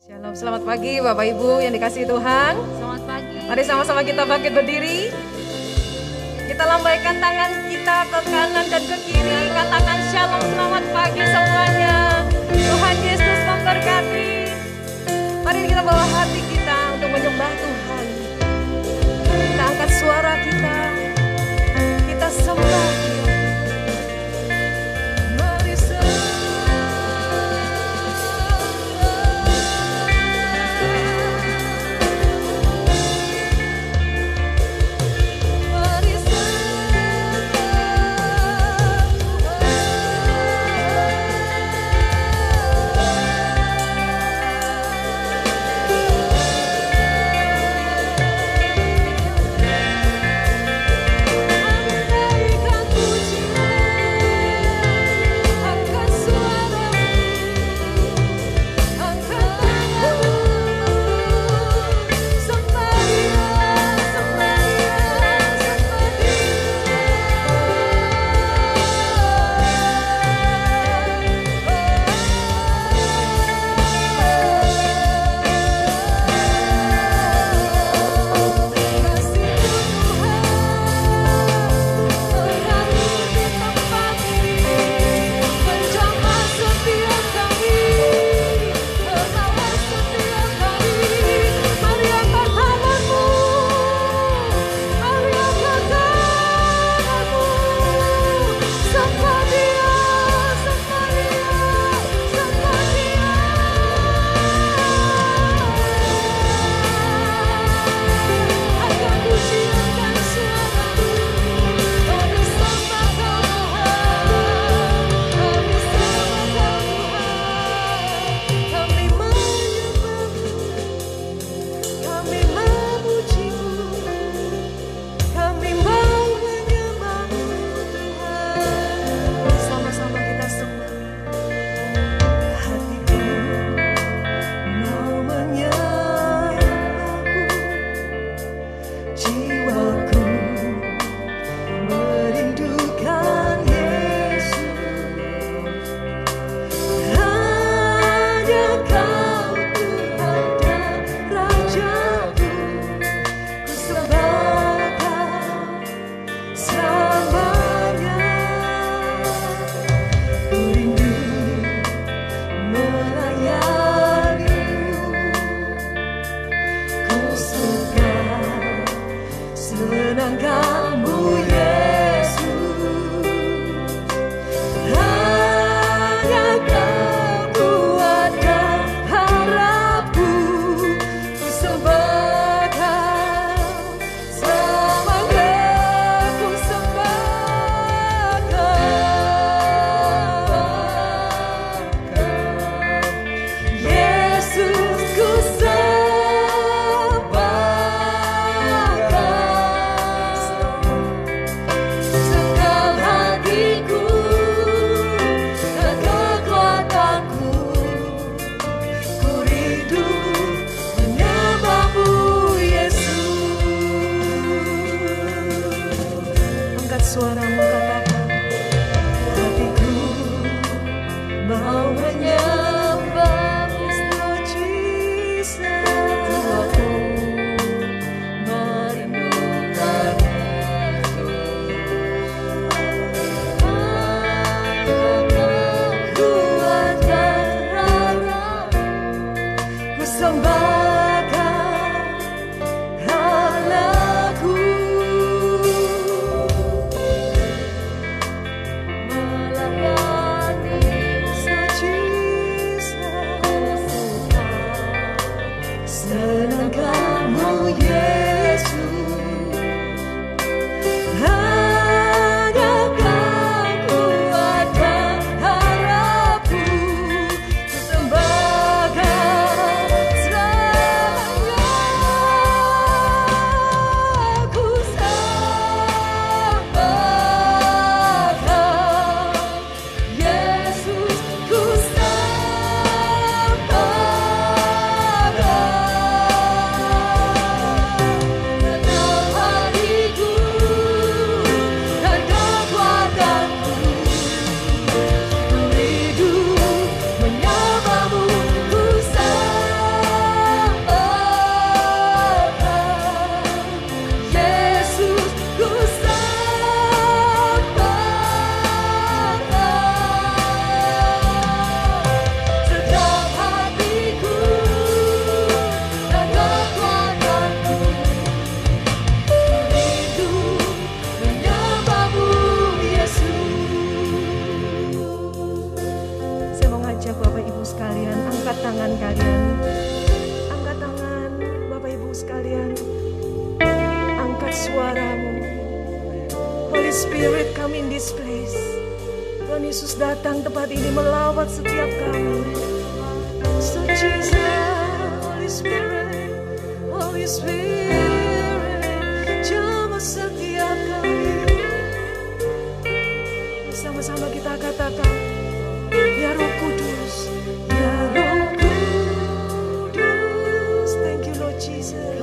Shalom, selamat pagi Bapak Ibu yang dikasihi Tuhan. Selamat pagi. Mari sama-sama kita bangkit berdiri. Kita lambaikan tangan kita ke kanan dan ke kiri. Katakan shalom, selamat pagi semuanya. Tuhan Yesus memberkati. Mari kita bawa hati kita untuk menyembah Tuhan. Kita angkat suara kita. Kita sembah Dia. Holy Spirit, come in this place. Tuhan Yesus datang tempat ini melawat setiap kami. So Jesus, Holy Spirit, Holy Spirit, jamah setiap kami. Bersama-sama kita katakan, ya Roh Kudus, ya Roh Kudus. Thank you Lord Jesus.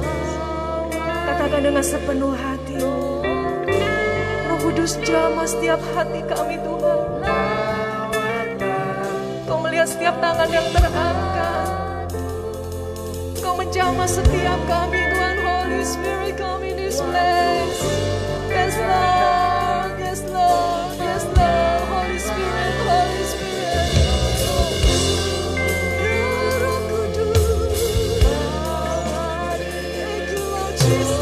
Katakan dengan sepenuh hati, Roh Kudus jamah setiap hati kami Tuhan. Kau melihat setiap tangan yang terangkat. Kau menjamah setiap kami Tuhan. Holy Spirit, come in this place. Yes Lord, yes Lord, yes Lord. Holy Spirit, Holy Spirit. Ya Roh Kudus. Thank you Lord Jesus.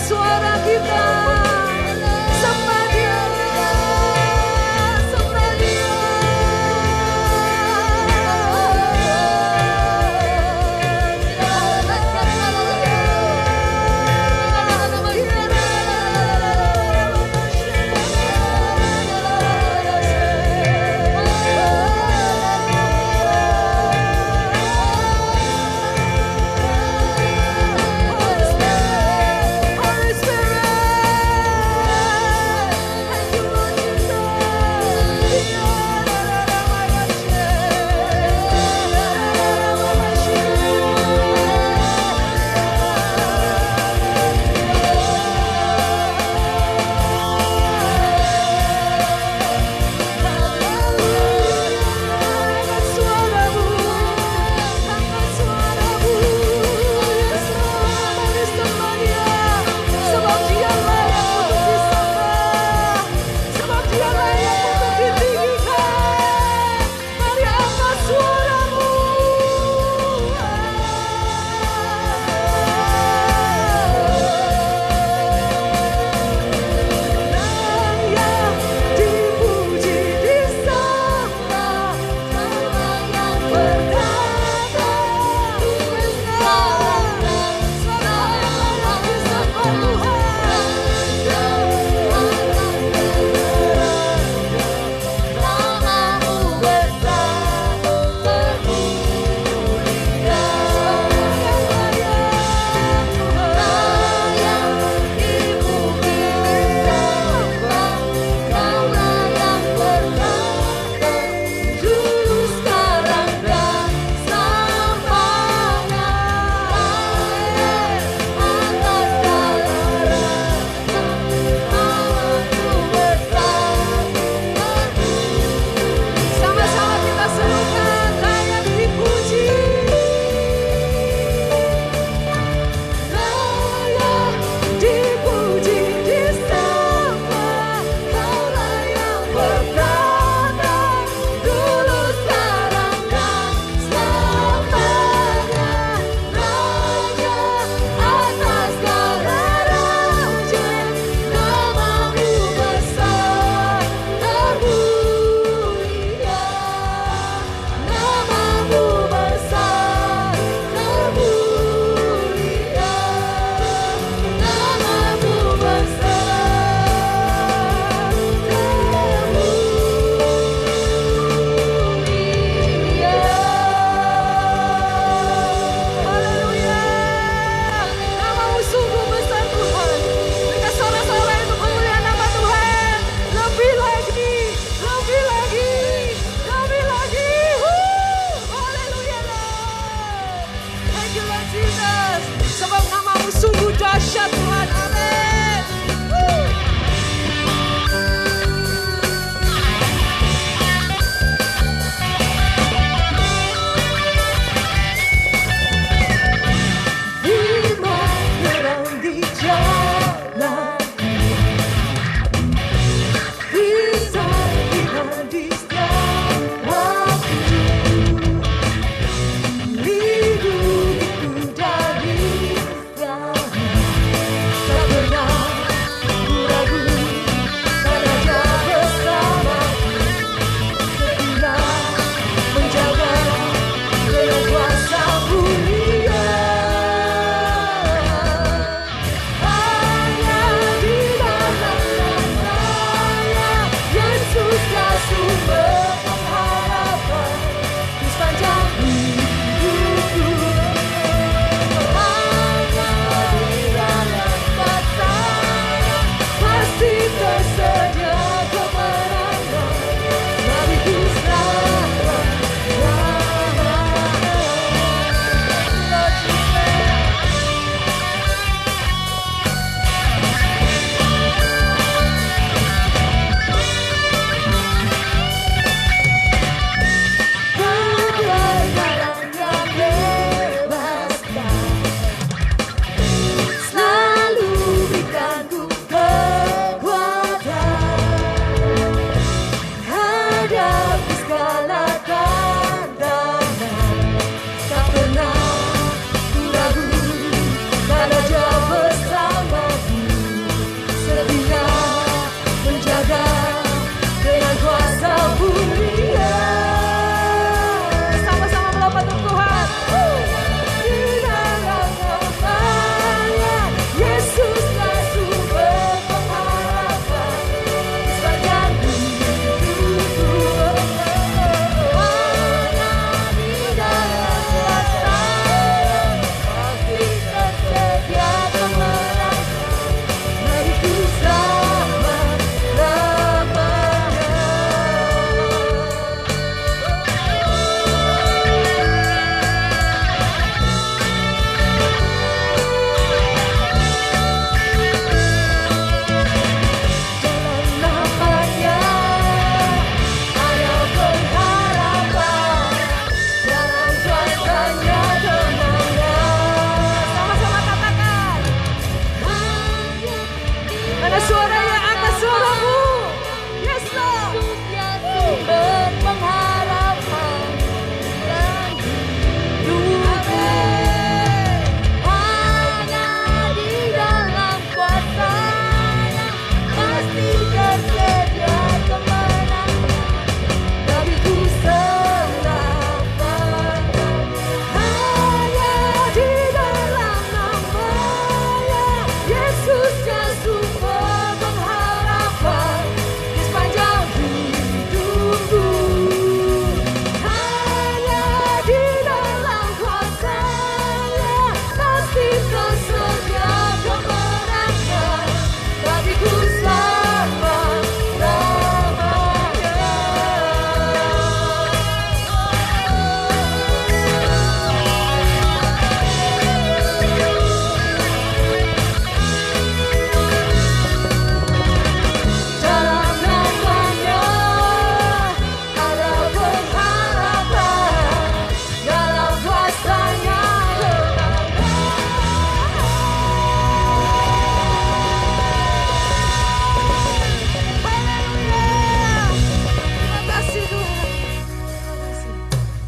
Suara kita sembah Dia, sembah Dia. Holy Spirit,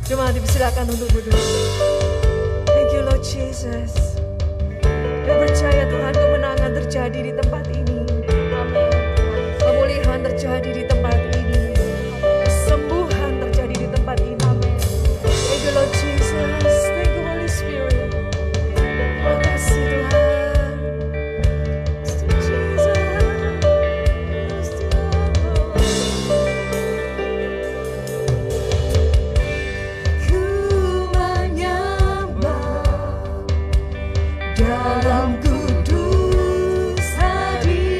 Jemaat dipersilakan untuk duduk. Thank you Lord Jesus. Dan percaya Tuhan kemenangan terjadi di tempat ini. Pemulihan terjadi di tempat ini. Kesembuhan terjadi di tempat ini. Thank you Lord Jesus. Thank you Holy Spirit. Terima kasih Tuhan. Ku menyembah dalam kudus hadirat-Mu.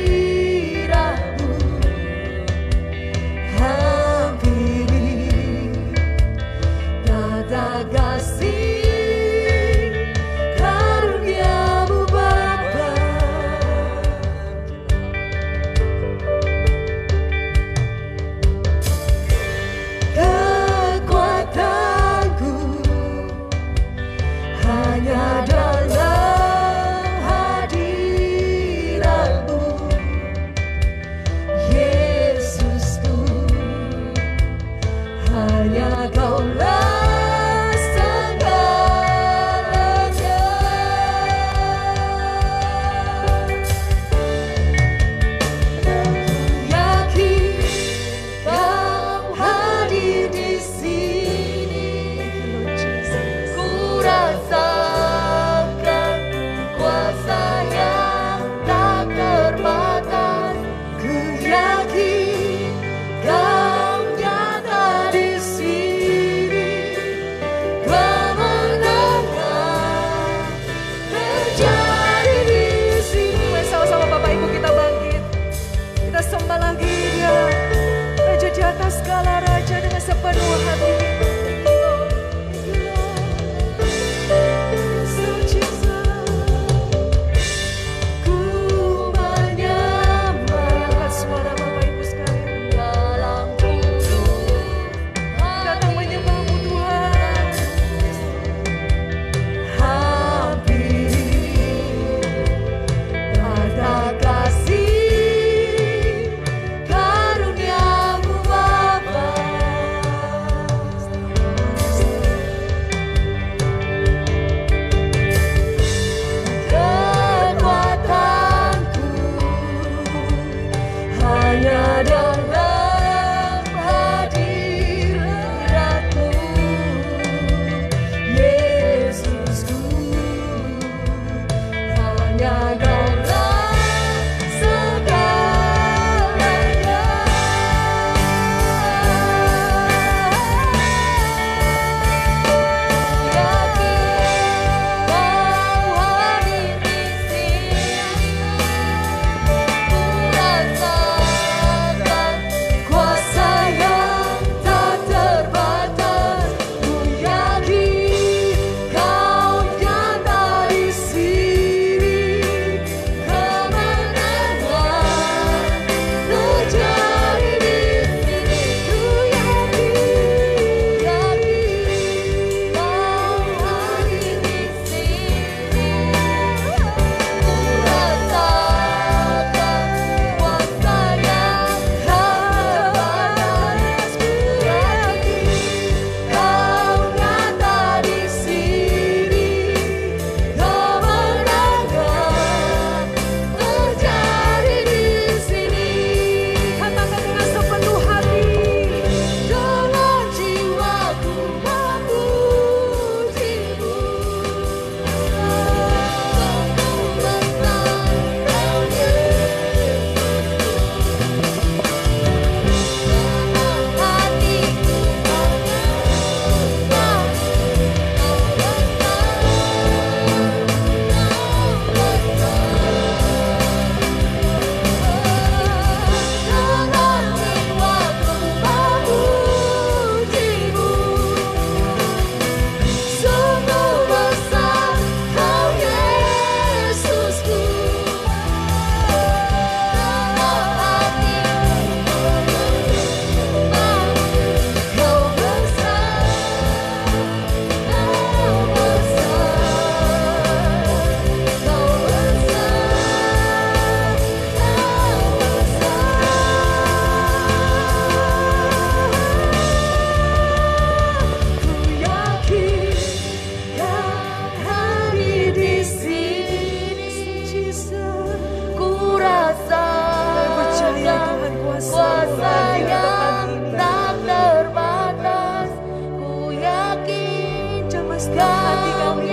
setiap hati kami.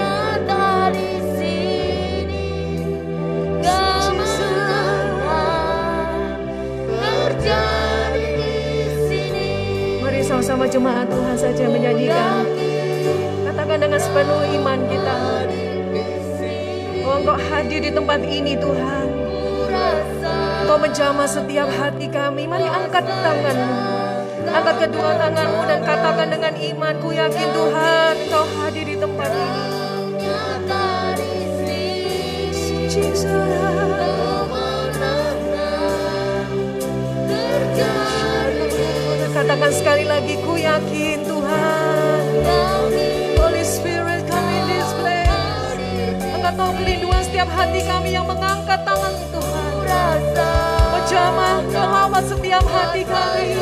Mari sama-sama jemaat Tuhan saja menyanyikan. Katakan dengan sepenuh iman kita. Oh, Engkau hadir di tempat ini Tuhan. Engkau menjamah setiap hati kami. Mari angkat tanganmu. Angkat kedua tanganmu dan katakan dengan iman. Ku yakin Tuhan Engkau hadir di tempat ini. Katakan sekali lagi, ku yakin Tuhan. Holy Spirit come in this place. Engkau tahu kerinduan setiap hati kami yang mengangkat tangan Tuhan. Oh jamah melawat setiap hati kami.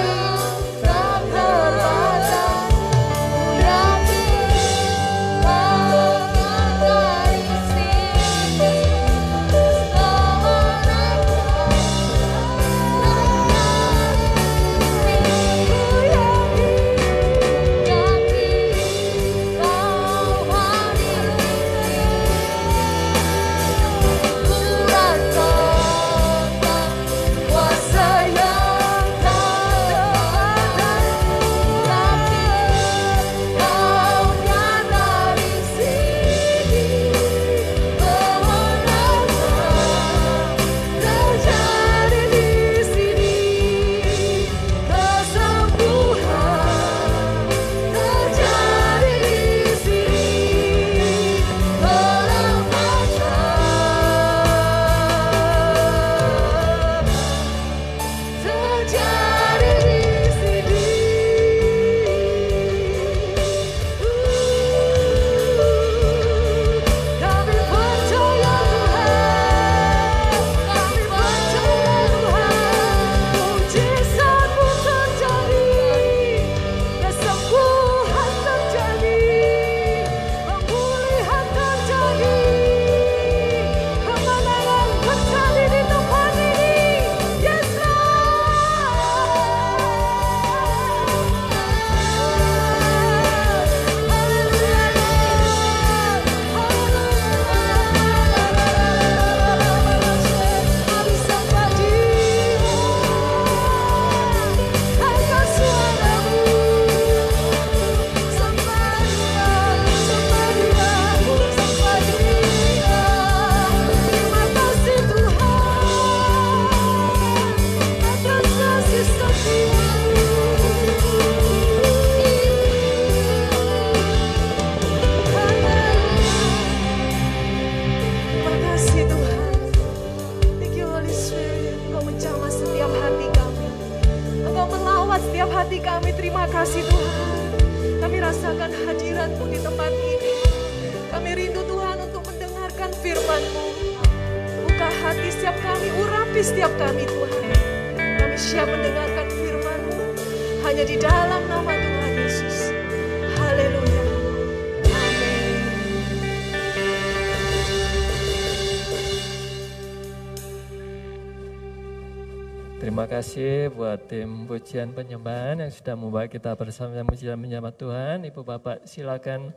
Terima kasih buat tim pujian penyembahan yang sudah membawa kita bersama pujian menyembah Tuhan. Ibu Bapak silakan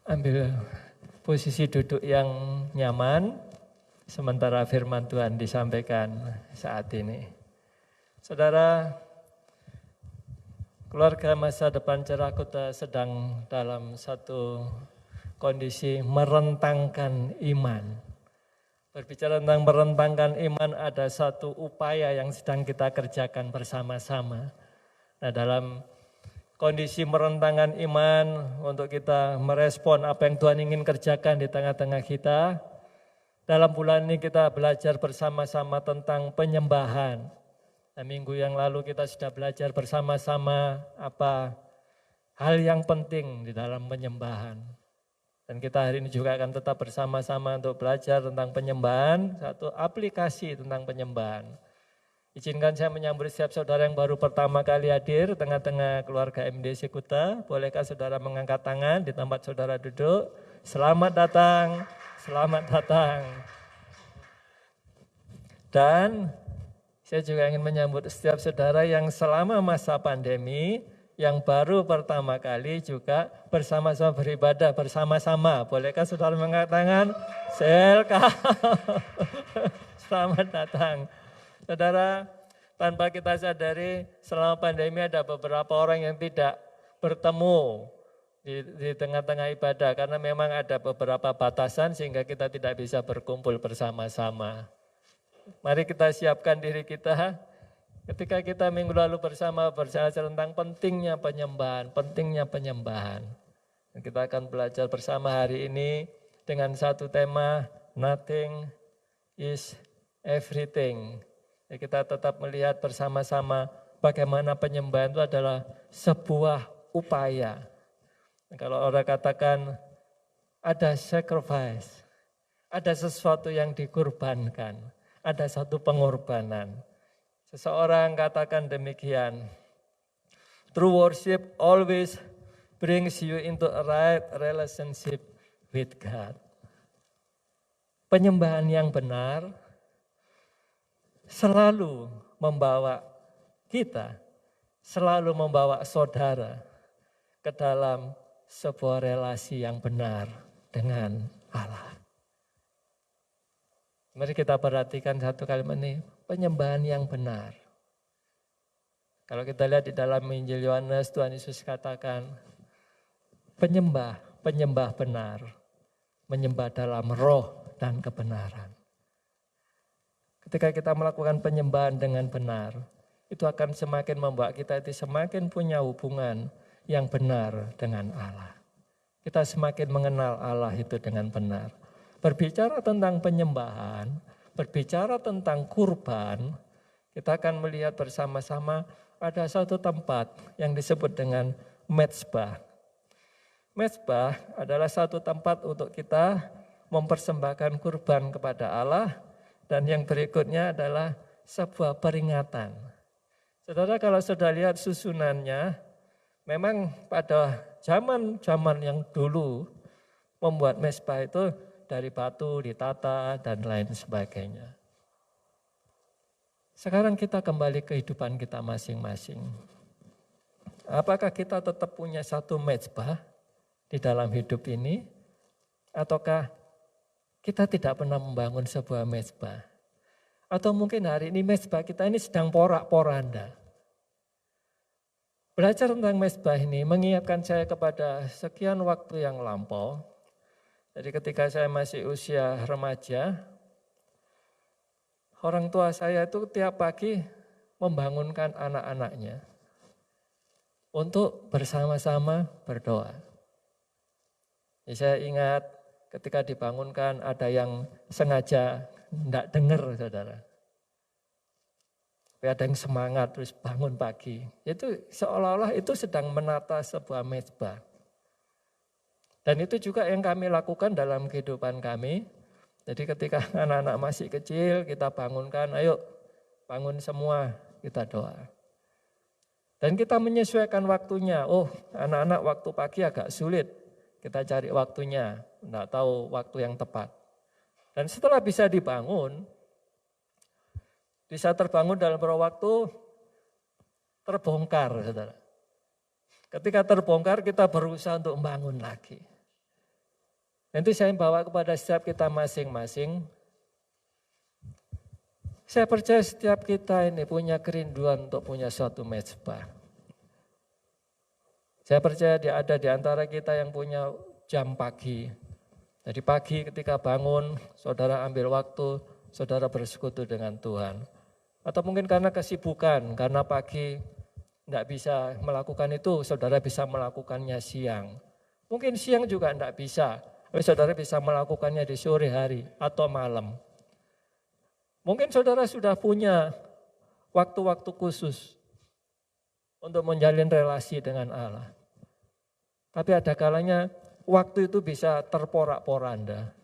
ambil posisi duduk yang nyaman sementara firman Tuhan disampaikan saat ini. Saudara, keluarga masa depan Cerah Kota sedang dalam satu kondisi merentangkan iman. Berbicara tentang merentangkan iman, ada satu upaya yang sedang kita kerjakan bersama-sama. Nah, dalam kondisi merentangkan iman untuk kita merespon apa yang Tuhan ingin kerjakan di tengah-tengah kita, dalam bulan ini kita belajar bersama-sama tentang penyembahan. Nah, minggu yang lalu kita sudah belajar bersama-sama apa hal yang penting di dalam penyembahan. Dan kita hari ini juga akan tetap bersama-sama untuk belajar tentang penyembahan, satu aplikasi tentang penyembahan. Izinkan saya menyambut setiap saudara yang baru pertama kali hadir tengah-tengah keluarga MDC Kuta. Bolehkah saudara mengangkat tangan di tempat saudara duduk? Selamat datang, selamat datang. Dan saya juga ingin menyambut setiap saudara yang selama masa pandemi yang baru pertama kali juga bersama-sama beribadah bersama-sama. Bolehkah saudara mengangkat tangan? Welcome. Selamat datang. Saudara, tanpa kita sadari selama pandemi ada beberapa orang yang tidak bertemu di tengah-tengah ibadah karena memang ada beberapa batasan sehingga kita tidak bisa berkumpul bersama-sama. Mari kita siapkan diri kita ketika kita minggu lalu bersama berbicara tentang pentingnya penyembahan. Dan kita akan belajar bersama hari ini dengan satu tema, nothing is everything. Ya, kita tetap melihat bersama-sama bagaimana penyembahan itu adalah sebuah upaya. Kalau orang katakan ada sacrifice, ada sesuatu yang dikurbankan, ada satu pengorbanan. Seseorang katakan demikian, true worship always brings you into a right relationship with God. Penyembahan yang benar selalu membawa kita, selalu membawa saudara ke dalam sebuah relasi yang benar dengan Allah. Mari kita perhatikan satu kalimat ini, penyembahan yang benar. Kalau kita lihat di dalam Injil Yohanes, Tuhan Yesus katakan, penyembah benar, menyembah dalam roh dan kebenaran. Ketika kita melakukan penyembahan dengan benar, itu akan semakin membawa kita itu semakin punya hubungan yang benar dengan Allah. Kita semakin mengenal Allah itu dengan benar. Berbicara tentang penyembahan, berbicara tentang kurban, kita akan melihat bersama-sama ada satu tempat yang disebut dengan mezbah. Mezbah adalah satu tempat untuk kita mempersembahkan kurban kepada Allah, dan yang berikutnya adalah sebuah peringatan. Saudara, kalau sudah lihat susunannya, memang pada zaman yang dulu membuat mezbah itu dari batu ditata dan lain sebagainya. Sekarang kita kembali ke kehidupan kita masing-masing. Apakah kita tetap punya satu mezbah di dalam hidup ini? Ataukah kita tidak pernah membangun sebuah mezbah? Atau mungkin hari ini mezbah kita ini sedang porak-poranda. Belajar tentang mezbah ini mengingatkan saya kepada sekian waktu yang lampau. Jadi ketika saya masih usia remaja, orang tua saya itu tiap pagi membangunkan anak-anaknya untuk bersama-sama berdoa. Jadi saya ingat ketika dibangunkan ada yang sengaja tidak dengar, saudara. Tapi ada yang semangat terus bangun pagi. Itu seolah-olah itu sedang menata sebuah mezbah. Dan itu juga yang kami lakukan dalam kehidupan kami. Jadi ketika anak-anak masih kecil kita bangunkan, ayo bangun semua, kita doa. Dan kita menyesuaikan waktunya. Oh, anak-anak waktu pagi agak sulit. Kita cari waktunya, tidak tahu waktu yang tepat. Dan setelah bisa dibangun, bisa terbangun dalam beberapa waktu, terbongkar, saudara. Ketika terbongkar, kita berusaha untuk membangun lagi. Nanti saya bawa kepada setiap kita masing-masing. Saya percaya setiap kita ini punya kerinduan untuk punya suatu mezbah. Saya percaya ada di antara kita yang punya jam pagi. Jadi pagi ketika bangun, saudara ambil waktu, saudara bersekutu dengan Tuhan. Atau mungkin karena kesibukan, karena pagi tidak bisa melakukan itu, saudara bisa melakukannya siang. Mungkin siang juga tidak bisa, tapi saudara bisa melakukannya di sore hari atau malam. Mungkin saudara sudah punya waktu-waktu khusus untuk menjalin relasi dengan Allah. Tapi ada kalanya waktu itu bisa terporak-poranda.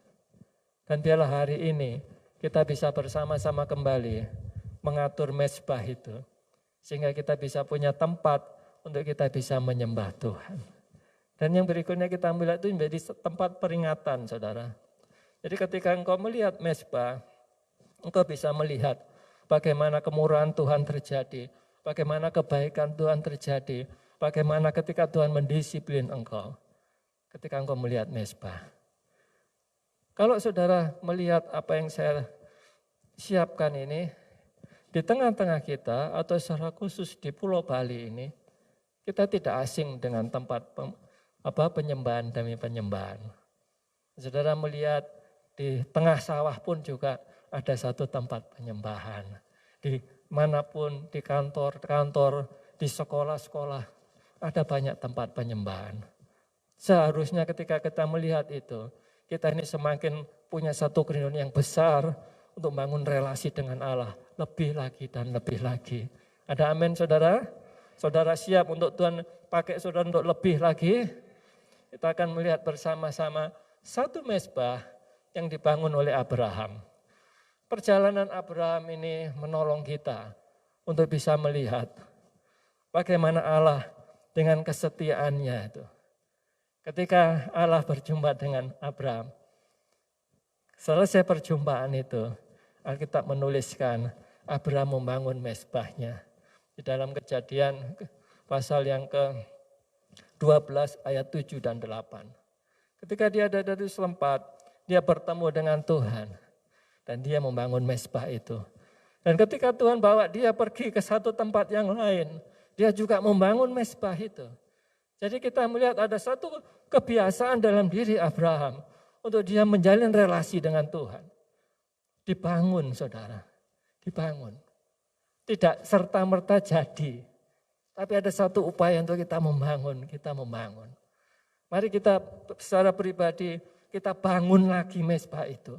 Dan biarlah hari ini kita bisa bersama-sama kembali mengatur mezbah itu. Sehingga kita bisa punya tempat untuk kita bisa menyembah Tuhan. Dan yang berikutnya kita melihat itu menjadi tempat peringatan, saudara. Jadi ketika engkau melihat mezbah, engkau bisa melihat bagaimana kemurahan Tuhan terjadi, bagaimana kebaikan Tuhan terjadi, bagaimana ketika Tuhan mendisiplin engkau, ketika engkau melihat mezbah. Kalau saudara melihat apa yang saya siapkan ini, di tengah-tengah kita atau secara khusus di Pulau Bali ini, kita tidak asing dengan tempat penyembahan demi penyembahan. Saudara melihat di tengah sawah pun juga ada satu tempat penyembahan. Di manapun, di kantor-kantor, di sekolah-sekolah, ada banyak tempat penyembahan. Seharusnya ketika kita melihat itu, kita ini semakin punya satu kerinduan yang besar untuk bangun relasi dengan Allah. Lebih lagi dan lebih lagi. Ada amin saudara? Saudara siap untuk Tuhan pakai saudara untuk lebih lagi? Kita akan melihat bersama-sama satu mezbah yang dibangun oleh Abraham. Perjalanan Abraham ini menolong kita untuk bisa melihat bagaimana Allah dengan kesetiaannya itu. Ketika Allah berjumpa dengan Abraham, selesai perjumpaan itu, Alkitab menuliskan Abraham membangun mezbahnya. Di dalam Kejadian pasal yang ke-12 ayat 7 dan 8. Ketika dia ada di Selempat, dia bertemu dengan Tuhan. Dan dia membangun mezbah itu. Dan ketika Tuhan bawa dia pergi ke satu tempat yang lain, dia juga membangun mezbah itu. Jadi kita melihat ada satu kebiasaan dalam diri Abraham untuk dia menjalin relasi dengan Tuhan. Dibangun saudara, dibangun. Tidak serta-merta jadi, tapi ada satu upaya untuk kita membangun. Mari kita secara pribadi, kita bangun lagi mezbah itu.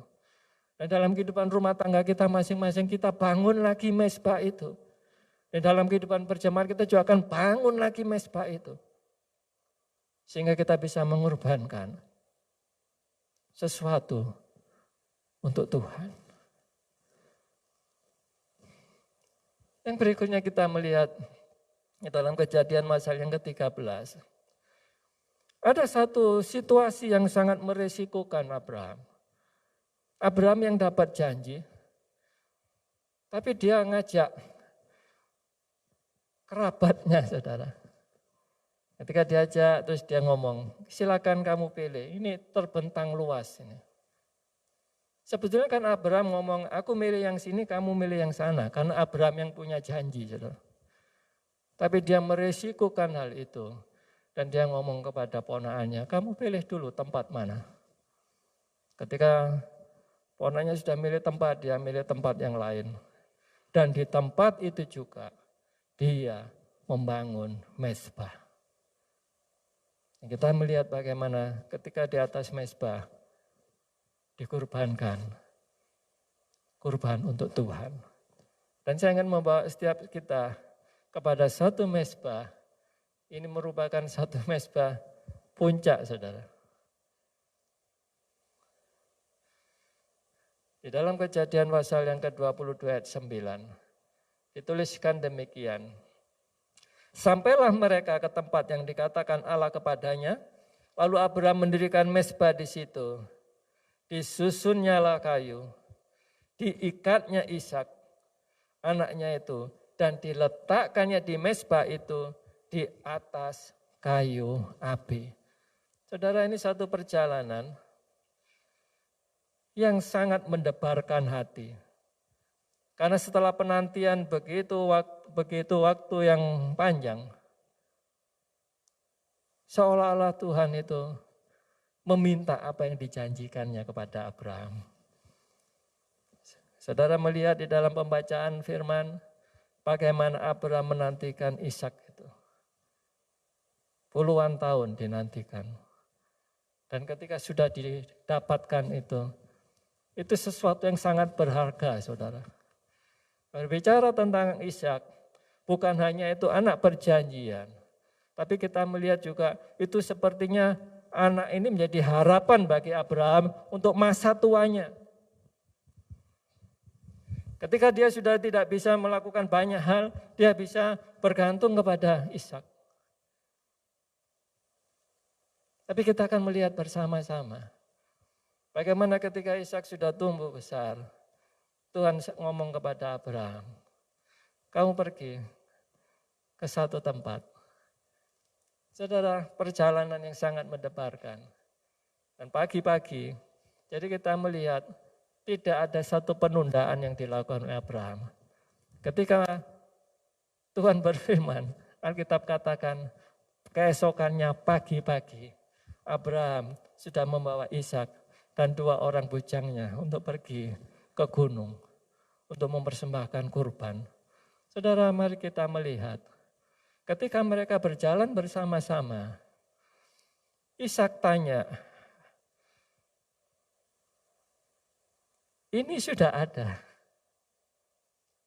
Dan dalam kehidupan rumah tangga kita masing-masing, kita bangun lagi mezbah itu. Dan dalam kehidupan berjemaat kita juga akan bangun lagi mezbah itu. Sehingga kita bisa mengorbankan sesuatu untuk Tuhan. Yang berikutnya kita melihat dalam Kejadian pasal yang ke-13. Ada satu situasi yang sangat meresikokan Abraham. Abraham yang dapat janji, tapi dia ngajak kerabatnya saudara. Ketika diajak terus dia ngomong, silakan kamu pilih, ini terbentang luas ini. Sebetulnya kan Abraham ngomong, aku milih yang sini, kamu milih yang sana. Karena Abraham yang punya janji. Saudara. Tapi dia meresikokan hal itu. Dan dia ngomong kepada ponaannya, kamu pilih dulu tempat mana. Ketika ponaannya sudah milih tempat, dia milih tempat yang lain. Dan di tempat itu juga dia membangun mezbah. Kita melihat bagaimana ketika di atas mezbah dikurbankan, kurban untuk Tuhan. Dan saya ingin membawa setiap kita kepada satu mezbah, ini merupakan satu mezbah puncak saudara. Di dalam Kejadian pasal yang ke-22 ayat 9, dituliskan demikian. Sampailah mereka ke tempat yang dikatakan Allah kepadanya, lalu Abraham mendirikan mezbah di situ. Disusunnyalah kayu, diikatnya Ishak, anaknya itu, dan diletakkannya di mezbah itu di atas kayu api. Saudara, ini satu perjalanan yang sangat mendebarkan hati. Karena setelah penantian begitu waktu yang panjang, seolah-olah Tuhan itu meminta apa yang dijanjikannya kepada Abraham. Saudara melihat di dalam pembacaan firman, bagaimana Abraham menantikan Ishak itu. Puluhan tahun dinantikan. Dan ketika sudah didapatkan itu sesuatu yang sangat berharga saudara. Berbicara tentang Ishak, bukan hanya itu anak perjanjian, tapi kita melihat juga itu sepertinya anak ini menjadi harapan bagi Abraham untuk masa tuanya. Ketika dia sudah tidak bisa melakukan banyak hal, dia bisa bergantung kepada Ishak. Tapi kita akan melihat bersama-sama bagaimana ketika Ishak sudah tumbuh besar, Tuhan ngomong kepada Abraham, kamu pergi ke satu tempat, Saudara, perjalanan yang sangat mendebarkan. Dan pagi-pagi, jadi kita melihat tidak ada satu penundaan yang dilakukan oleh Abraham. Ketika Tuhan berfirman, Alkitab katakan, keesokannya pagi-pagi, Abraham sudah membawa Ishak dan 2 orang bujangnya untuk pergi ke gunung untuk mempersembahkan kurban. Saudara, mari kita melihat ketika mereka berjalan bersama-sama, Ishak tanya, ini sudah ada,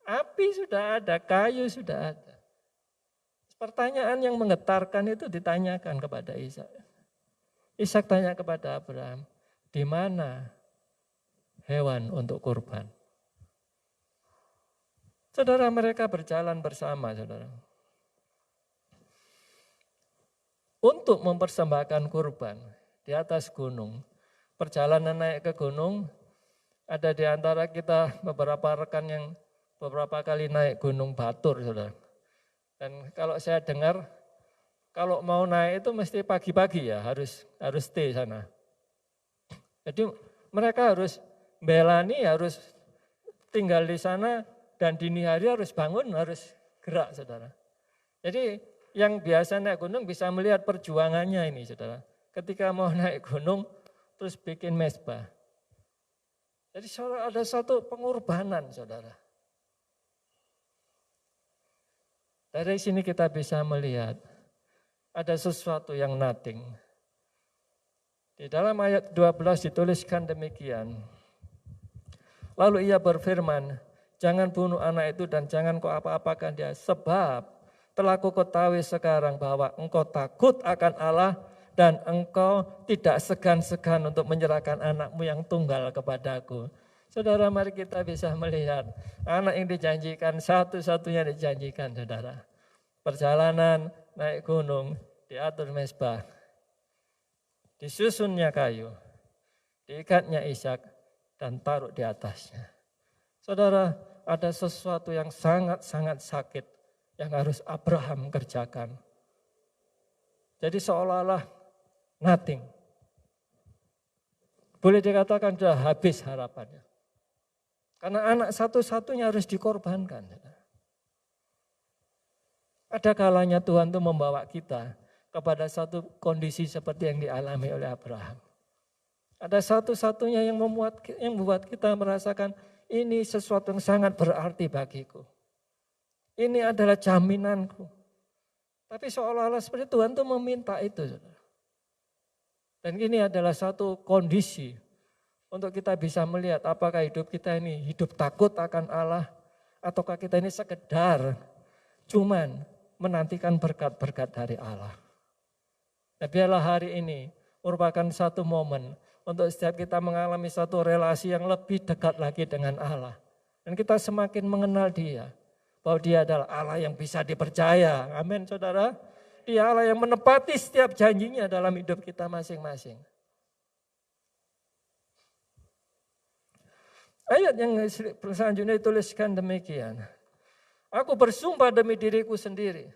api sudah ada, kayu sudah ada. Pertanyaan yang menggetarkan itu ditanyakan kepada Ishak. Ishak tanya kepada Abraham, di mana hewan untuk kurban? Saudara, mereka berjalan bersama, saudara. Untuk mempersembahkan kurban di atas gunung. Perjalanan naik ke gunung, ada di antara kita beberapa rekan yang beberapa kali naik gunung Batur, saudara. Dan kalau saya dengar, kalau mau naik itu mesti pagi-pagi ya, harus stay sana. Jadi mereka harus belani, harus tinggal di sana, dan dini hari harus bangun, harus gerak, saudara. Jadi yang biasa naik gunung bisa melihat perjuangannya ini, saudara. Ketika mau naik gunung, terus bikin mezbah. Jadi saudara, ada satu pengorbanan, saudara. Dari sini kita bisa melihat ada sesuatu yang nothing. Di dalam ayat 12 dituliskan demikian. Lalu ia berfirman, jangan bunuh anak itu dan jangan kau apa-apakan dia. Sebab telah ku ketahui sekarang bahwa engkau takut akan Allah dan engkau tidak segan-segan untuk menyerahkan anakmu yang tunggal kepadaku. Saudara, mari kita bisa melihat anak yang dijanjikan, satu-satunya dijanjikan, saudara. Perjalanan naik gunung, diatur mezbah, disusunnya kayu, diikatnya Ishak dan taruh di atasnya. Saudara, ada sesuatu yang sangat-sangat sakit yang harus Abraham kerjakan. Jadi seolah-olah nothing. Boleh dikatakan sudah habis harapannya. Karena anak satu-satunya harus dikorbankan. Ada kalanya Tuhan itu membawa kita kepada satu kondisi seperti yang dialami oleh Abraham. Ada satu-satunya yang membuat kita merasakan ini sesuatu yang sangat berarti bagiku. Ini adalah jaminanku. Tapi seolah-olah seperti Tuhan itu meminta itu. Dan ini adalah satu kondisi untuk kita bisa melihat apakah hidup kita ini hidup takut akan Allah, ataukah kita ini sekedar cuman menantikan berkat-berkat dari Allah. Nah, biarlah hari ini merupakan satu momen untuk setiap kita mengalami satu relasi yang lebih dekat lagi dengan Allah. Dan kita semakin mengenal Dia, bahwa Dia adalah Allah yang bisa dipercaya. Amin, saudara. Dia Allah yang menepati setiap janjinya dalam hidup kita masing-masing. Ayat yang selanjutnya dituliskan demikian. Aku bersumpah demi diriku sendiri.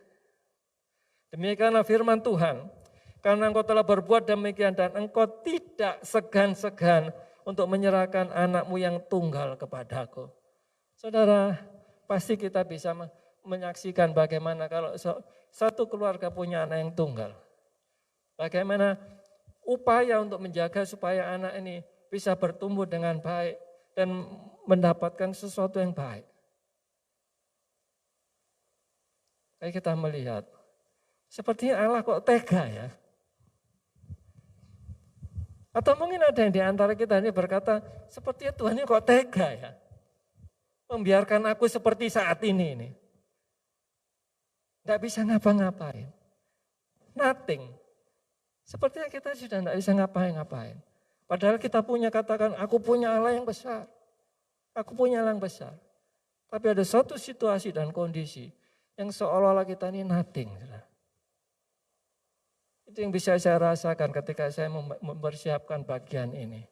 Demikianlah firman Tuhan. Karena engkau telah berbuat demikian dan engkau tidak segan-segan untuk menyerahkan anakmu yang tunggal kepadaku. Saudara, pasti kita bisa menyaksikan bagaimana kalau satu keluarga punya anak yang tunggal. Bagaimana upaya untuk menjaga supaya anak ini bisa bertumbuh dengan baik dan mendapatkan sesuatu yang baik. Kayak kita melihat, sepertinya Allah kok tega ya. Atau mungkin ada yang di antara kita ini berkata, sepertinya Tuhan ini kok tega ya. Membiarkan aku seperti saat ini. Tidak bisa ngapa-ngapain. Nothing. Sepertinya kita sudah tidak bisa ngapain-ngapain. Padahal kita punya katakan, aku punya Allah yang besar. Aku punya Allah yang besar. Tapi ada suatu situasi dan kondisi yang seolah-olah kita ini nothing. Itu yang bisa saya rasakan ketika saya mempersiapkan bagian ini.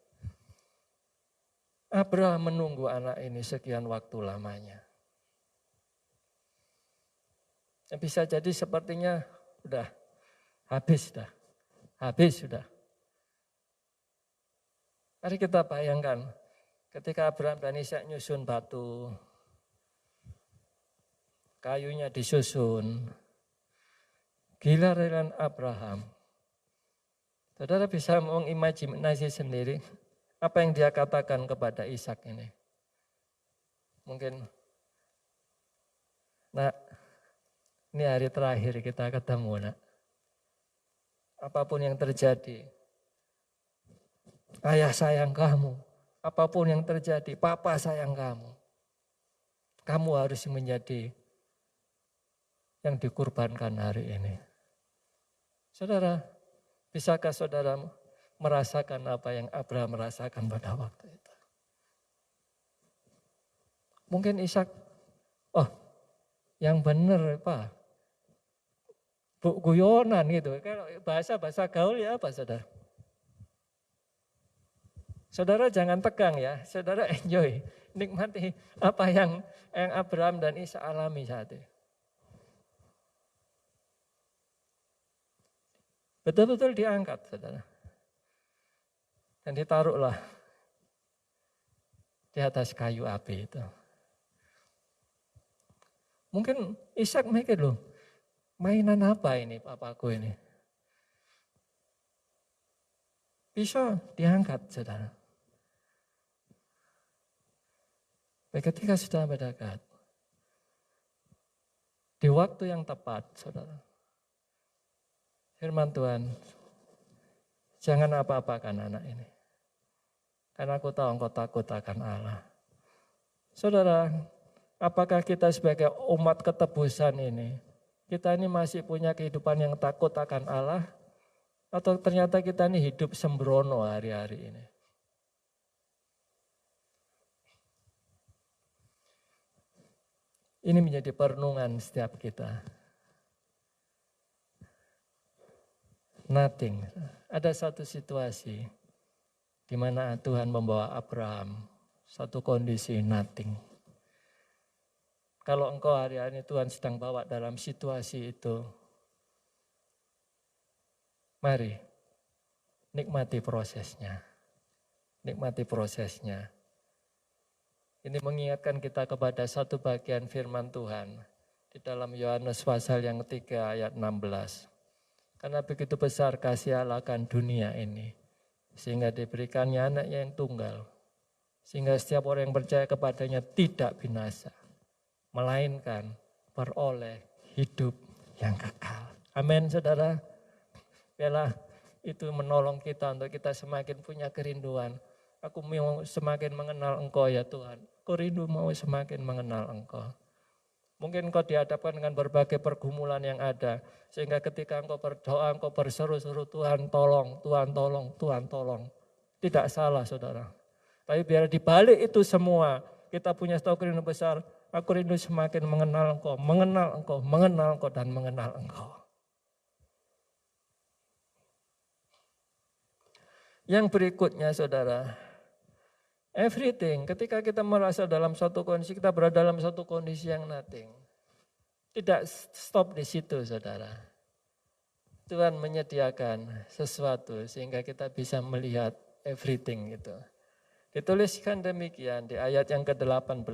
Abraham menunggu anak ini sekian waktu lamanya. Bisa jadi sepertinya udah Habis sudah. Mari kita bayangkan ketika Abraham dan Ishak nyusun batu, kayunya disusun, giliran Abraham. Saudara bisa mengimajinasi sendiri apa yang dia katakan kepada Ishak ini. Mungkin, nak, ini hari terakhir kita ketemu, nak. Apapun yang terjadi, ayah sayang kamu. Apapun yang terjadi, papa sayang kamu. Kamu harus menjadi yang dikurbankan hari ini. Saudara, bisakah saudara merasakan apa yang Abraham merasakan pada waktu itu? Mungkin Ishak, oh yang benar Pak, guyonan gitu. Kalau bahasa gaul ya apa saudara? Saudara jangan tegang ya, saudara enjoy, nikmati apa yang Abraham dan Ishak alami saat ini. Betul-betul diangkat, saudara. Dan ditaruhlah di atas kayu api itu. Mungkin Ishak mikir loh, mainan apa ini papaku ini? Bisa diangkat, saudara. Ketika sudah mendekat, di waktu yang tepat, saudara. Firman Tuhan, jangan apa-apakan anak ini. Karena aku tahu engkau takut akan Allah. Saudara, apakah kita sebagai umat ketebusan ini, kita ini masih punya kehidupan yang takut akan Allah? Atau ternyata kita ini hidup sembrono hari-hari ini? Ini menjadi perenungan setiap kita. Nothing. Ada satu situasi di mana Tuhan membawa Abraham satu kondisi nothing. Kalau engkau hari-hari Tuhan sedang bawa dalam situasi itu, mari nikmati prosesnya. Nikmati prosesnya. Ini mengingatkan kita kepada satu bagian firman Tuhan di dalam Yohanes pasal yang 3 ayat 16. Karena begitu besar kasih Allah akan dunia ini, sehingga diberikannya anaknya yang tunggal, sehingga setiap orang yang percaya kepadanya tidak binasa, melainkan beroleh hidup yang kekal. Amin, saudara. Biarlah itu menolong kita untuk kita semakin punya kerinduan. Aku mau semakin mengenal Engkau ya Tuhan. Aku rindu mau semakin mengenal Engkau. Mungkin engkau dihadapkan dengan berbagai pergumulan yang ada. Sehingga ketika engkau berdoa, engkau berseru-seru, Tuhan tolong, Tuhan tolong, Tuhan tolong. Tidak salah saudara. Tapi biar dibalik itu semua, kita punya satu kerinduan besar. Aku rindu semakin mengenal engkau, mengenal engkau, mengenal engkau, dan mengenal engkau. Yang berikutnya saudara, everything, ketika kita merasa dalam suatu kondisi, kita berada dalam suatu kondisi yang nothing. Tidak stop di situ saudara. Tuhan menyediakan sesuatu sehingga kita bisa melihat everything itu. Dituliskan demikian di ayat yang ke-18.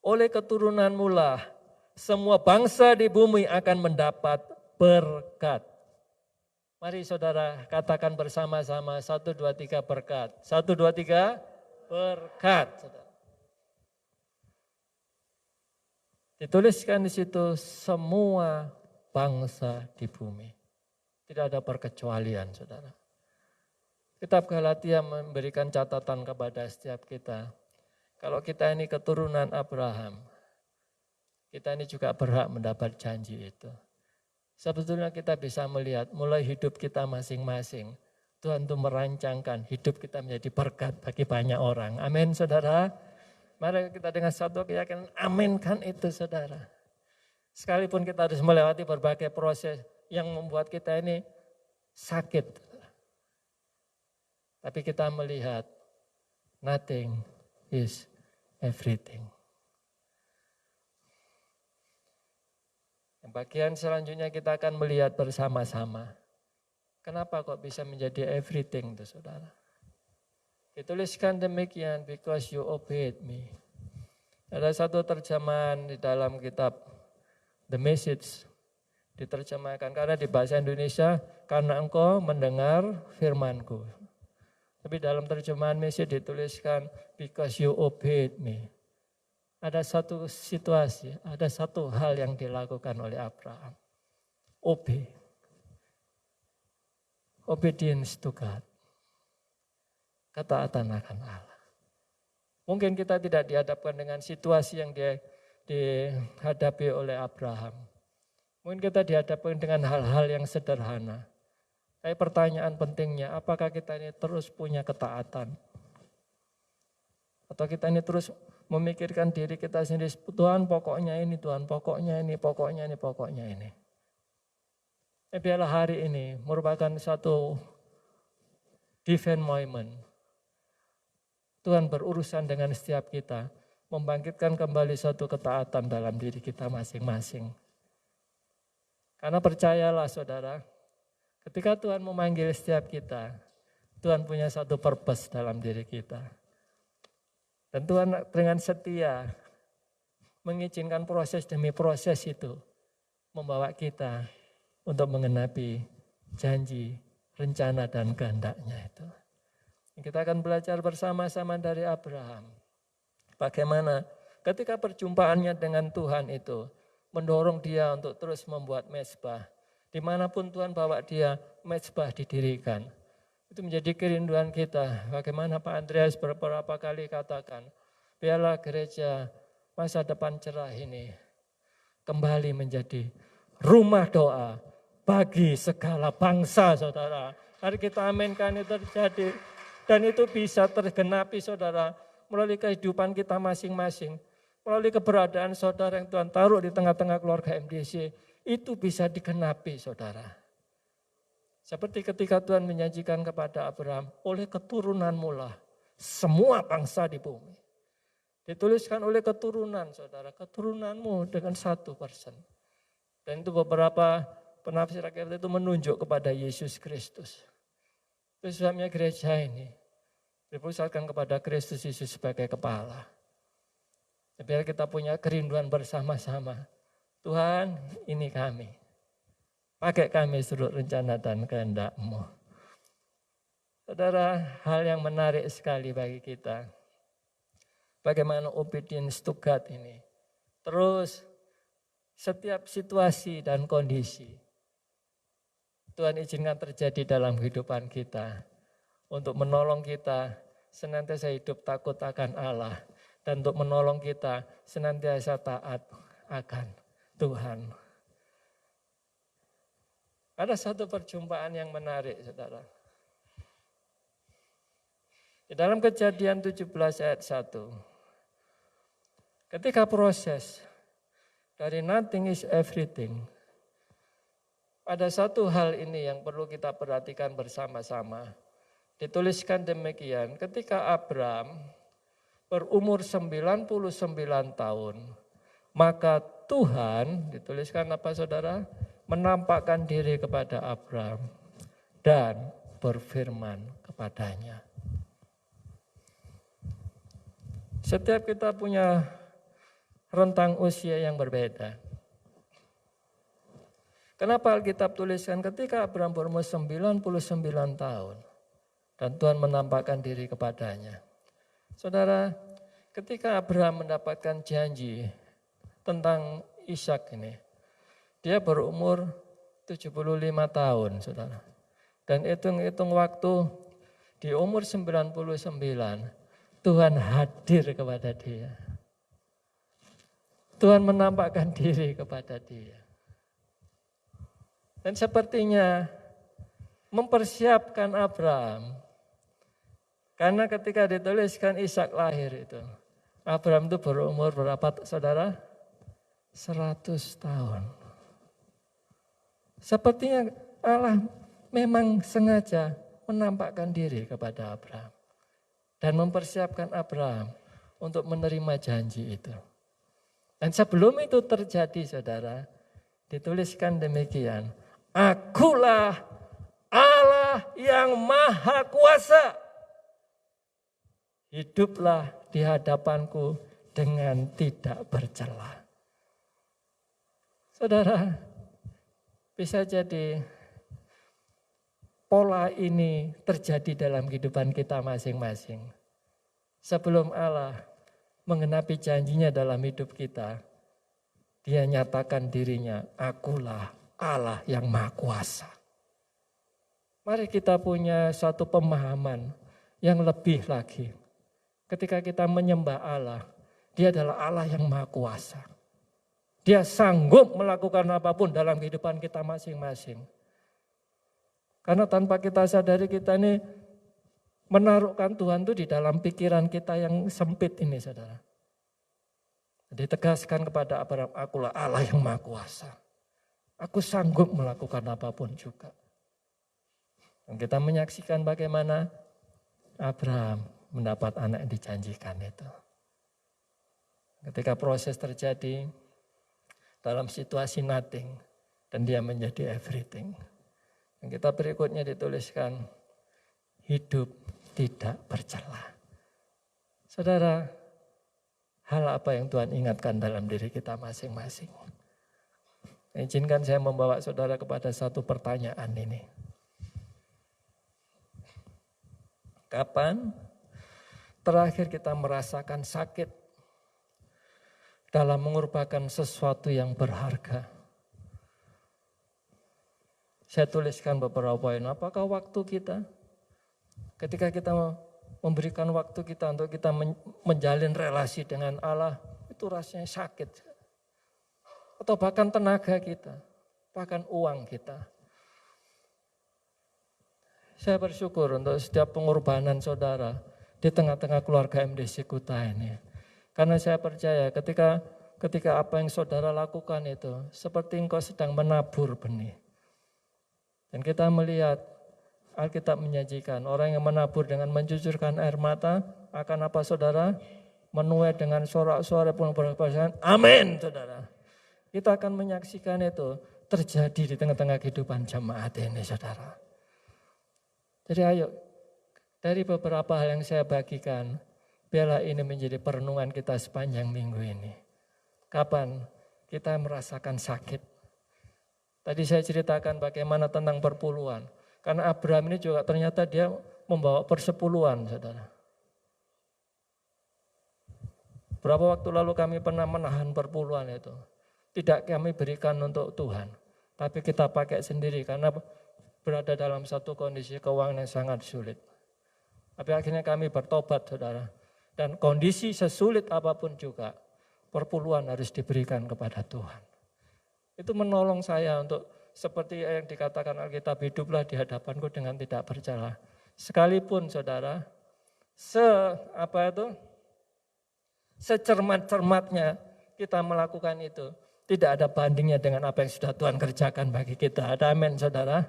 Oleh keturunanmu lah semua bangsa di bumi akan mendapat berkat. Mari saudara katakan bersama-sama 1, 2, 3 berkat. 1, 2, 3 berkat. Saudara. Dituliskan di situ semua bangsa di bumi. Tidak ada perkecualian saudara. Kitab Galatia memberikan catatan kepada setiap kita. Kalau kita ini keturunan Abraham, kita ini juga berhak mendapat janji itu. Sebetulnya kita bisa melihat mulai hidup kita masing-masing. Tuhan itu merancangkan hidup kita menjadi berkat bagi banyak orang. Amin saudara. Mari kita dengan satu keyakinan aminkan itu saudara. Sekalipun kita harus melewati berbagai proses yang membuat kita ini sakit. Tapi kita melihat nothing is everything. Bagian selanjutnya kita akan melihat bersama-sama. Kenapa kok bisa menjadi everything itu saudara? Dituliskan demikian, because you obeyed me. Ada satu terjemahan di dalam kitab The Message, diterjemahkan karena di bahasa Indonesia, karena engkau mendengar firmanku. Tapi dalam terjemahan Message dituliskan, because you obeyed me. Ada satu situasi, ada satu hal yang dilakukan oleh Abraham. Obedience to God. Ketaatan akan Allah. Mungkin kita tidak dihadapkan dengan situasi yang dihadapi oleh Abraham. Mungkin kita dihadapkan dengan hal-hal yang sederhana. Tapi pertanyaan pentingnya, apakah kita ini terus punya ketaatan? Atau kita ini terus memikirkan diri kita sendiri, Tuhan pokoknya ini, Tuhan pokoknya ini, pokoknya ini, pokoknya ini. Biarlah hari ini merupakan satu divine moment. Tuhan berurusan dengan setiap kita, membangkitkan kembali suatu ketaatan dalam diri kita masing-masing. Karena percayalah saudara, ketika Tuhan memanggil setiap kita, Tuhan punya satu purpose dalam diri kita. Dan Tuhan dengan setia mengizinkan proses demi proses itu membawa kita untuk mengenapi janji, rencana dan kehendak-Nya itu. Kita akan belajar bersama-sama dari Abraham. Bagaimana ketika perjumpaannya dengan Tuhan itu mendorong dia untuk terus membuat mezbah. Dimanapun Tuhan bawa dia, mezbah didirikan. Itu menjadi kerinduan kita. Bagaimana Pak Andreas beberapa kali katakan, biarlah gereja masa depan cerah ini kembali menjadi rumah doa bagi segala bangsa, saudara. Mari kita aminkan itu terjadi. Dan itu bisa tergenapi, saudara, melalui kehidupan kita masing-masing. Melalui keberadaan saudara yang Tuhan taruh di tengah-tengah keluarga MDC. Itu bisa digenapi, saudara. Seperti ketika Tuhan menjanjikan kepada Abraham, oleh keturunanmu lah semua bangsa di bumi. Dituliskan oleh keturunan, saudara, keturunanmu dengan 1%. Dan itu beberapa penafsir akhir itu menunjuk kepada Yesus Kristus. Itu sebabnya gereja ini dipusatkan kepada Kristus Yesus sebagai kepala. Biar kita punya kerinduan bersama-sama. Tuhan, ini kami. Pakai kami seluruh rencana dan kehendak-Mu. Saudara, hal yang menarik sekali bagi kita. Bagaimana obedience to God ini. Terus setiap situasi dan kondisi Tuhan izinkan terjadi dalam kehidupan kita. Untuk menolong kita senantiasa hidup takut akan Allah. Dan untuk menolong kita senantiasa taat akan Tuhan. Ada satu perjumpaan yang menarik, saudara. Di dalam Kejadian 17 ayat 1. Ketika proses dari nothing is everything. Ada satu hal ini yang perlu kita perhatikan bersama-sama. Dituliskan demikian, ketika Abraham berumur 99 tahun, maka Tuhan, dituliskan apa saudara? Menampakkan diri kepada Abraham dan berfirman kepadanya. Setiap kita punya rentang usia yang berbeda. Kenapa Alkitab tuliskan ketika Abraham berumur 99 tahun dan Tuhan menampakkan diri kepadanya. Saudara, ketika Abraham mendapatkan janji tentang Ishak ini, dia berumur 75 tahun, saudara. Dan hitung-hitung waktu di umur 99, Tuhan hadir kepada dia. Tuhan menampakkan diri kepada dia. Dan sepertinya mempersiapkan Abraham. Karena ketika dituliskan Ishak lahir itu, Abraham itu berumur berapa, saudara? 100 tahun. Sepertinya Allah memang sengaja menampakkan diri kepada Abraham. Dan mempersiapkan Abraham untuk menerima janji itu. Dan sebelum itu terjadi, saudara, dituliskan demikian, Akulah Allah yang Maha Kuasa. Hiduplah di hadapanku dengan tidak bercela. Saudara, bisa jadi pola ini terjadi dalam kehidupan kita masing-masing. Sebelum Allah mengenapi janjinya dalam hidup kita, Dia nyatakan dirinya, Akulah Allah yang Maha Kuasa. Mari kita punya suatu pemahaman yang lebih lagi. Ketika kita menyembah Allah, Dia adalah Allah yang Maha Kuasa. Dia sanggup melakukan apapun dalam kehidupan kita masing-masing. Karena tanpa kita sadari kita ini menaruhkan Tuhan itu di dalam pikiran kita yang sempit ini, saudara. Ditegaskan kepada Abraham, Akulah Allah yang Maha Kuasa. Aku sanggup melakukan apapun juga. Dan kita menyaksikan bagaimana Abraham mendapat anak yang dijanjikan itu. Ketika proses terjadi dalam situasi nothing, dan dia menjadi everything. Dan kita berikutnya dituliskan, hidup tidak bercela. Saudara, hal apa yang Tuhan ingatkan dalam diri kita masing-masing? Izinkan saya membawa saudara kepada satu pertanyaan ini. Kapan terakhir kita merasakan sakit dalam mengorbankan sesuatu yang berharga? Saya tuliskan beberapa poin. Apakah waktu kita? Ketika kita memberikan waktu kita untuk kita menjalin relasi dengan Allah, itu rasanya sakit. Atau bahkan tenaga kita, bahkan uang kita. Saya bersyukur untuk setiap pengorbanan saudara di tengah-tengah keluarga MDC Kuta ini. Karena saya percaya ketika apa yang saudara lakukan itu, seperti engkau sedang menabur benih. Dan kita melihat Alkitab menyajikan orang yang menabur dengan mencucurkan air mata akan apa saudara? Menuai dengan sorak-sorai pun berpasangan. Amin saudara. Kita akan menyaksikan itu terjadi di tengah-tengah kehidupan jemaat ini saudara. Jadi ayo dari beberapa hal yang saya bagikan, biarlah ini menjadi perenungan kita sepanjang minggu ini. Kapan kita merasakan sakit? Tadi saya ceritakan bagaimana tentang perpuluhan. Karena Abraham ini juga ternyata dia membawa persepuluhan, saudara. Berapa waktu lalu kami pernah menahan perpuluhan itu. Tidak kami berikan untuk Tuhan. Tapi kita pakai sendiri karena berada dalam satu kondisi keuangan yang sangat sulit. Tapi akhirnya kami bertobat, saudara. Dan kondisi sesulit apapun juga, perpuluhan harus diberikan kepada Tuhan. Itu menolong saya untuk seperti yang dikatakan Alkitab, hiduplah di hadapanku dengan tidak bercela. Sekalipun saudara, secermat-cermatnya kita melakukan itu, tidak ada bandingnya dengan apa yang sudah Tuhan kerjakan bagi kita. Ada amin saudara.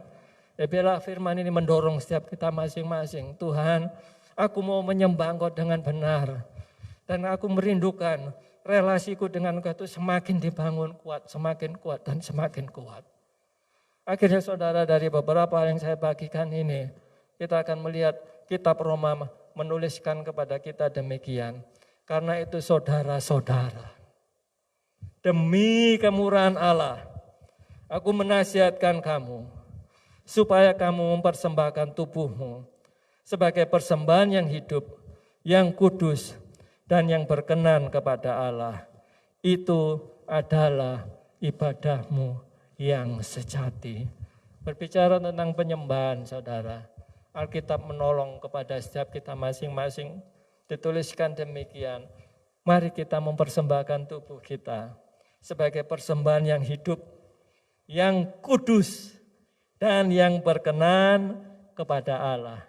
Ya biarlah firman ini mendorong setiap kita masing-masing. Tuhan, aku mau menyembah Engkau dengan benar. Dan aku merindukan relasiku dengan Engkau itu semakin dibangun kuat, semakin kuat dan semakin kuat. Akhirnya saudara, dari beberapa hal yang saya bagikan ini, kita akan melihat kitab Roma menuliskan kepada kita demikian. Karena itu saudara-saudara, demi kemurahan Allah, aku menasihatkan kamu, supaya kamu mempersembahkan tubuhmu sebagai persembahan yang hidup, yang kudus, dan yang berkenan kepada Allah. Itu adalah ibadahmu yang sejati. Berbicara tentang penyembahan saudara, Alkitab menolong kepada setiap kita masing-masing. Dituliskan demikian, mari kita mempersembahkan tubuh kita sebagai persembahan yang hidup, yang kudus, dan yang berkenan kepada Allah.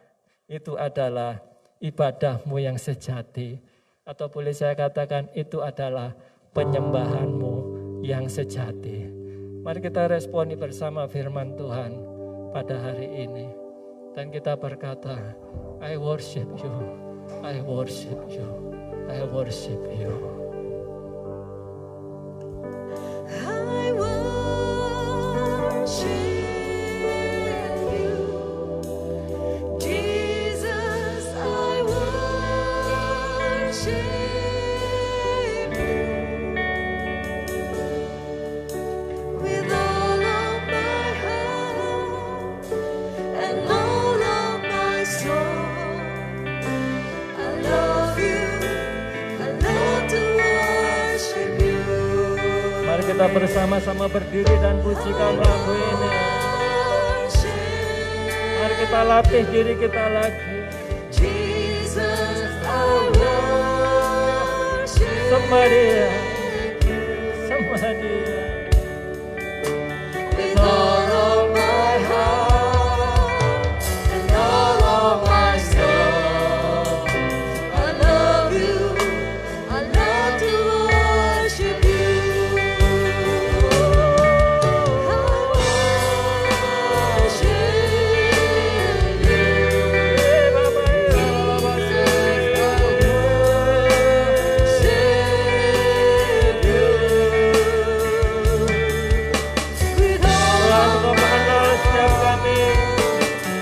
Itu adalah ibadahmu yang sejati. Atau boleh saya katakan itu adalah penyembahanmu yang sejati. Mari kita responi bersama firman Tuhan pada hari ini. Dan kita berkata, I worship you, I worship you, I worship you. I worship kita bersama-sama berdiri dan pujikan lagu ini. Mari kita latih diri kita lagi. Sembah Dia, sembah Dia. With all of my heart and all of my soul, I love you, I love to worship you. I worship you. With all of setiap kami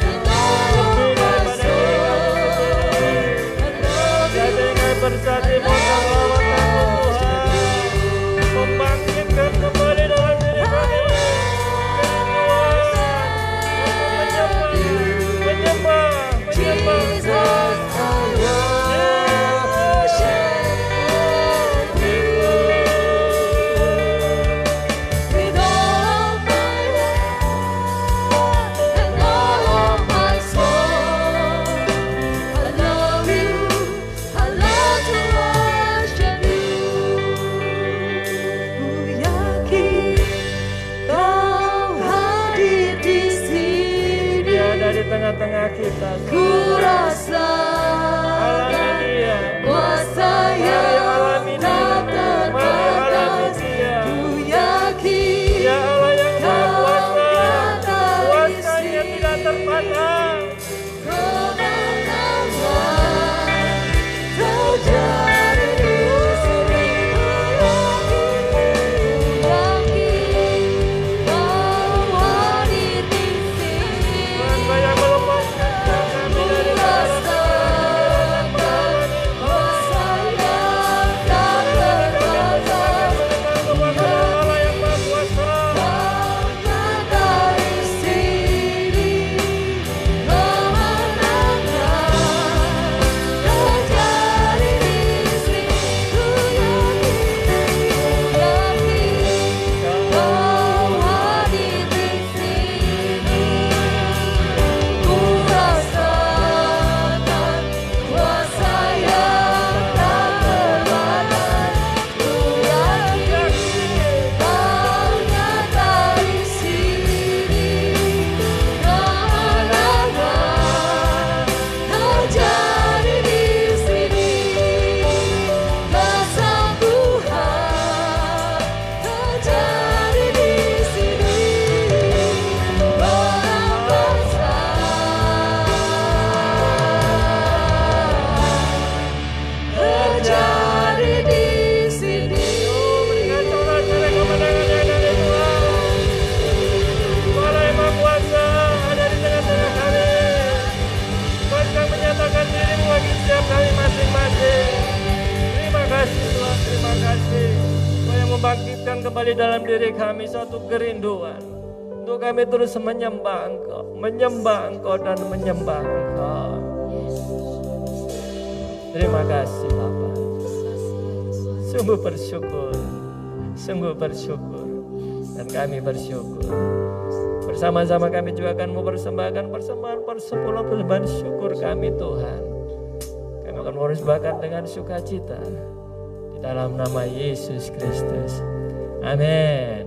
lebih daripada diri kami sendiri. Jadikan bersatimu dan lawatan Tuhan, membangkitkan kembali dalam diri kami kerinduan, menyembah. With all of my heart and all of my soul, I love you, I love to worship you. Ku yakin Kau hadir di sini. Dia ada di tengah-tengah kita. Ku rasa kuasa yang tak terbatas. Ku yakin Dia Allah yang Maha Kuasa, kuasa-Nya tidak terbatas. Kemenangan terjadi di sini. Ku yakin Kau hadir di sini. Kau yang melepaskan kami dari kuasa yang tak terbatas. Allah yang Maha Kuasa. Dari sini kemenangan terjadi di sini. Ku yakin Kau hadir di sini. Ku rasakan kuasa yang tak terbatas. Ku yakin Kau nyata di sini. Kemenangan terjadi di sini. Kesembuhan terjadi di sini. Terjadi di sini. Berikan sorak-sorai kemenangan yang dari Tuhan. Allah yang Maha Kuasa ada di tengah-tengah kami. Tuhan yang menyatakan diri-Mu bagi setiap kami masing-masing. Terima kasih Tuhan, terima kasih. Tuhan yang membangkitkan kembali dalam diri kami suatu kerinduan untuk kami terus menyembah Engkau dan menyembah Engkau. Terima kasih Bapa. Sungguh bersyukur, dan kami bersyukur. Bersama-sama kami juga akan mempersembahkan persembahan persepuluhan persembahan syukur kami Tuhan. Kami akan mempersembahkan dengan sukacita di dalam nama Yesus Kristus. Amin.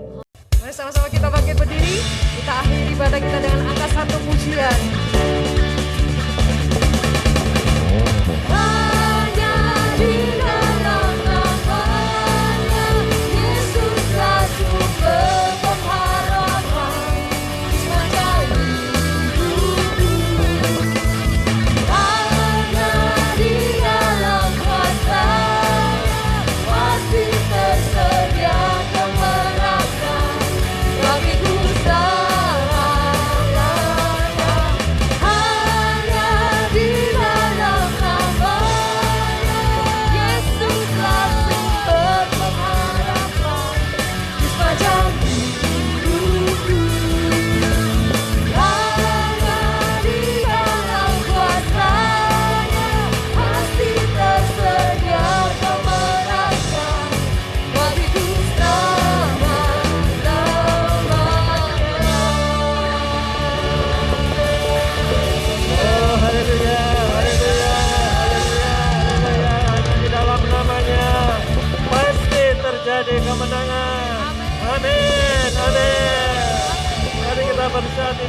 Mari sama-sama kita bangkit berdiri. Kita akhiri ibadah kita dengan angkat satu pujian. Hanya di dalam nama-Nya Yesus Rasul berpengharapan menjadi hidup. Hanya di dalam kuasa-Nya pasti tersedia kemenangan. Kami ku serahkan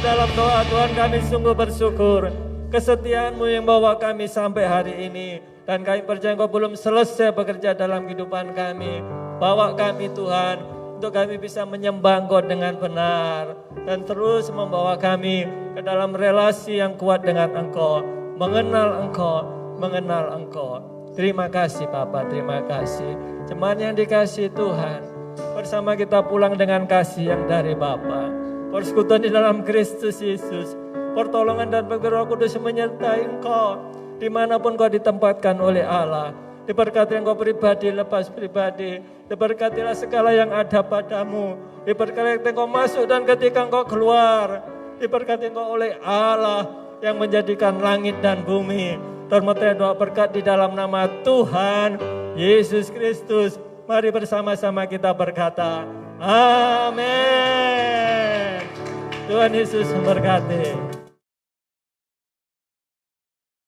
dalam doa Tuhan kami sungguh bersyukur. Kesetiaan-Mu yang bawa kami sampai hari ini. Dan kami percaya Engkau belum selesai bekerja dalam kehidupan kami. Bawa kami Tuhan, untuk kami bisa menyembah Engkau dengan benar. Dan terus membawa kami ke dalam relasi yang kuat dengan Engkau. Mengenal Engkau. Terima kasih Bapa, terima kasih. Jemaat yang dikasihi Tuhan, bersama kita pulang dengan kasih yang dari Bapa. Persekutuan di dalam Kristus Yesus. Pertolongan dan pekerjaan Roh Kudus menyertai Engkau. Dimanapun kau ditempatkan oleh Allah. Diberkati engkau pribadi, lepas pribadi. Diberkatilah segala yang ada padamu. Diberkati engkau masuk dan ketika engkau keluar. Diberkati engkau oleh Allah yang menjadikan langit dan bumi. Termeter doa berkat di dalam nama Tuhan Yesus Kristus. Mari bersama-sama kita berkata, amin. Tuhan Yesus memberkati.